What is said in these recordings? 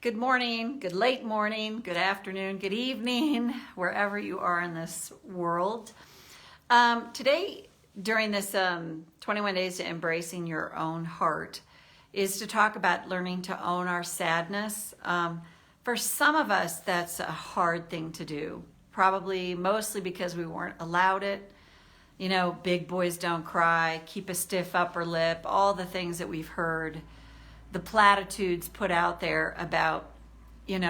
Good morning, good late morning, good afternoon, good evening, wherever you are in this world. Today, during this 21 Days to Embracing Your Own Heart, is to talk about learning to own our sadness. For some of us, that's a hard thing to do, probably mostly because we weren't allowed it. You know, big boys don't cry, keep a stiff upper lip, all the things that we've heard, the platitudes put out there about, as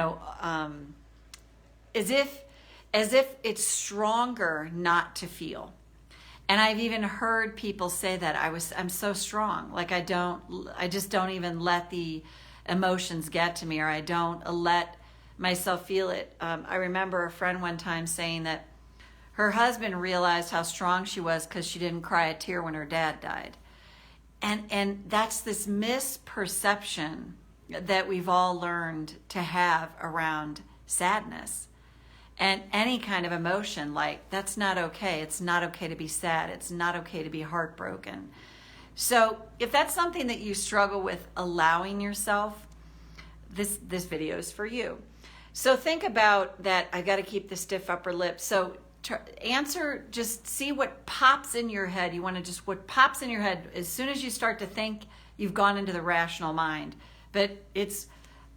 if it's stronger not to feel. And I've even heard people say that I'm so strong, like I just don't even let the emotions get to me, or I don't let myself feel it. I remember a friend one time saying that her husband realized how strong she was because she didn't cry a tear when her dad died. And that's this misperception that we've all learned to have around sadness and any kind of emotion. Like, that's not okay. It's not okay to be sad. It's not okay to be heartbroken. So if that's something that you struggle with allowing yourself, this video is for you. So think about that. I got to keep the stiff upper lip. So answer, just see what pops in your head. You want to just, what pops in your head as soon as you start to think, you've gone into the rational mind. But it's,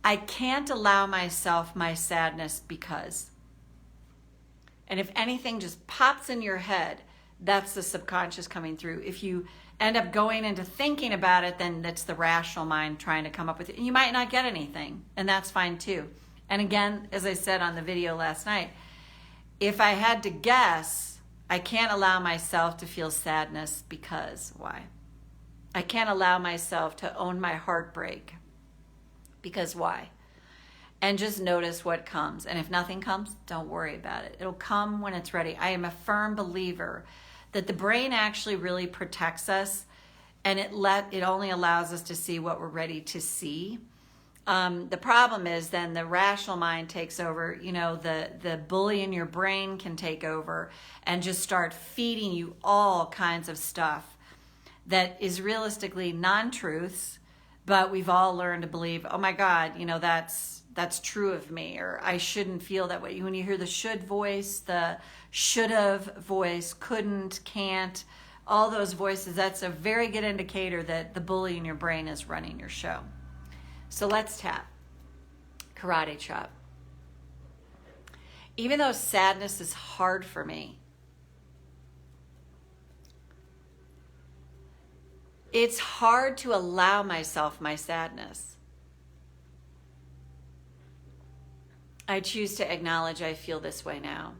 I can't allow myself my sadness because. And if anything just pops in your head, that's the subconscious coming through. If you end up going into thinking about it, then that's the rational mind trying to come up with it. You might not get anything, and that's fine too. And again, as I said on the video last night, if I had to guess, I can't allow myself to feel sadness because why? I can't allow myself to own my heartbreak because why? And just notice what comes. And if nothing comes, don't worry about it. It'll come when it's ready. I am a firm believer that the brain actually really protects us, and it only allows us to see what we're ready to see. The problem is then the rational mind takes over. You know, the bully in your brain can take over and just start feeding you all kinds of stuff that is realistically non-truths, but we've all learned to believe, oh my God, that's true of me, or I shouldn't feel that way. When you hear the should voice, the should have voice, couldn't, can't, all those voices, that's a very good indicator that the bully in your brain is running your show. So let's tap. Karate chop. Even though sadness is hard for me, it's hard to allow myself my sadness. I choose to acknowledge I feel this way now.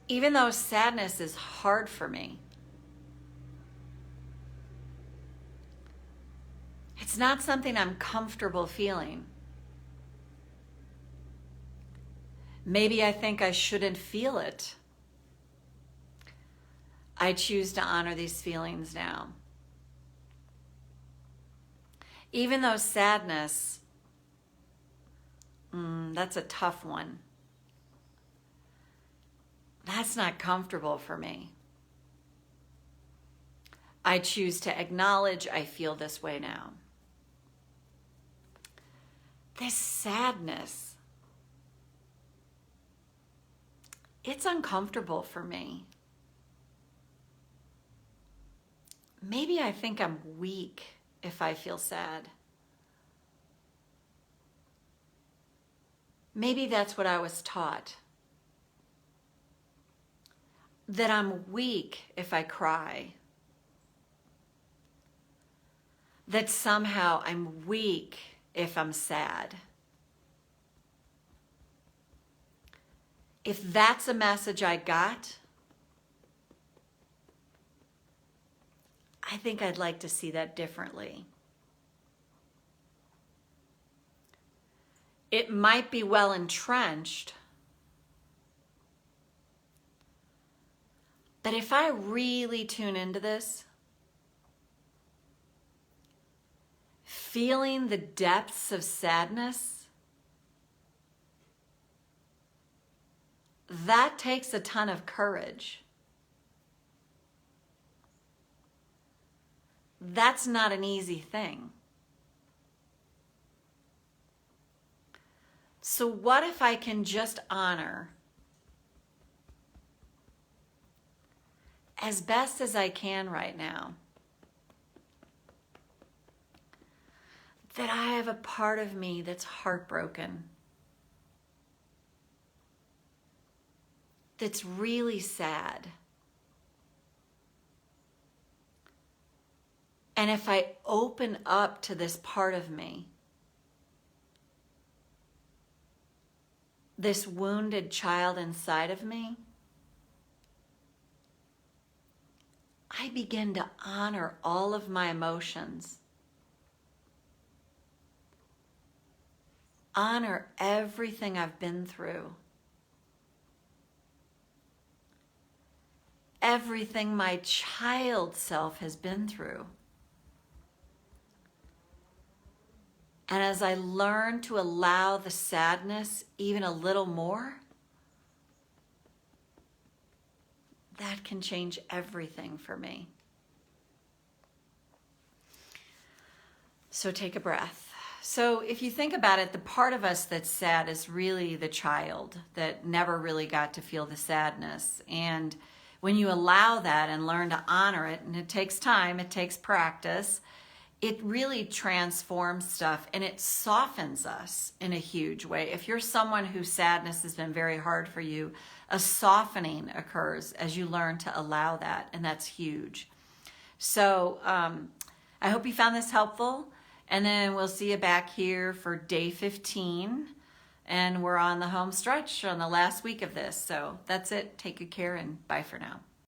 Even though sadness is hard for me, it's not something I'm comfortable feeling. Maybe I think I shouldn't feel it. I choose to honor these feelings now. Even though sadness, that's a tough one. That's not comfortable for me. I choose to acknowledge I feel this way now. This sadness, it's uncomfortable for me. Maybe I think I'm weak if I feel sad. Maybe that's what I was taught. That I'm weak if I cry. That somehow I'm weak if I'm sad. If that's a message I got, I think I'd like to see that differently. It might be well entrenched, but if I really tune into this, feeling the depths of sadness, that takes a ton of courage. That's not an easy thing. So what if I can just honor as best as I can right now that I have a part of me that's heartbroken, that's really sad. And if I open up to this part of me, this wounded child inside of me, I begin to honor all of my emotions, honor everything I've been through, everything my child self has been through. And as I learn to allow the sadness even a little more, that can change everything for me. So take a breath. So if you think about it, the part of us that's sad is really the child that never really got to feel the sadness. And when you allow that and learn to honor it, and it takes time, it takes practice, it really transforms stuff and it softens us in a huge way. If you're someone whose sadness has been very hard for you, a softening occurs as you learn to allow that, and that's huge. So I hope you found this helpful, and then we'll see you back here for day 15, and we're on the home stretch on the last week of this. So that's it. Take good care and bye for now.